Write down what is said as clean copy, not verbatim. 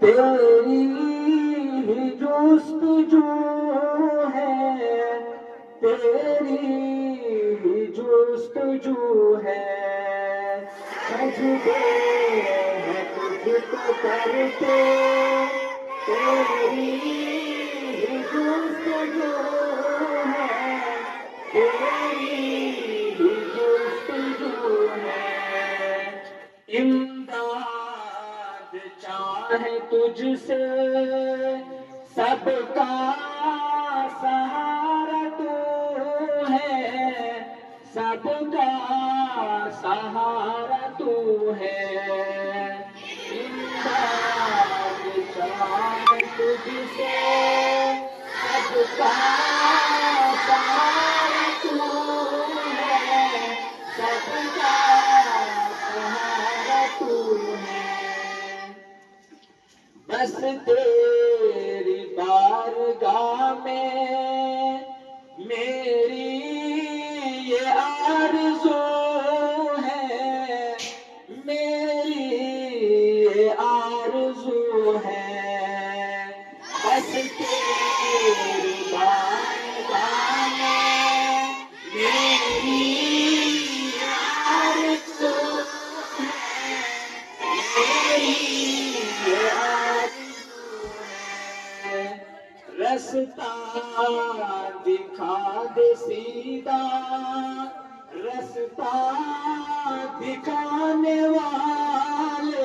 तेरी ही जुस्तजू है, तेरी ही जुस्तजू है। सजदे हैं तुझको करते, तेरी ही जुस्तजू है, तेरी ही जुस्तजू है। इमदाद चाहे तुझसे सबका सहारा तू है, सबका सहारा तू है। इमदाद चाहे तुझसे सबका सहारा तू है, सबका सहारा तू है। बस तेरी बारगाह में मेरी ये आरज़ू है, मेरी ये आरज़ू है। बस तेरी बारगाह में मेरी ये आरज़ू है, मेरी ये रास्ता दिखा दे सीधा, रास्ता दिखाने वाले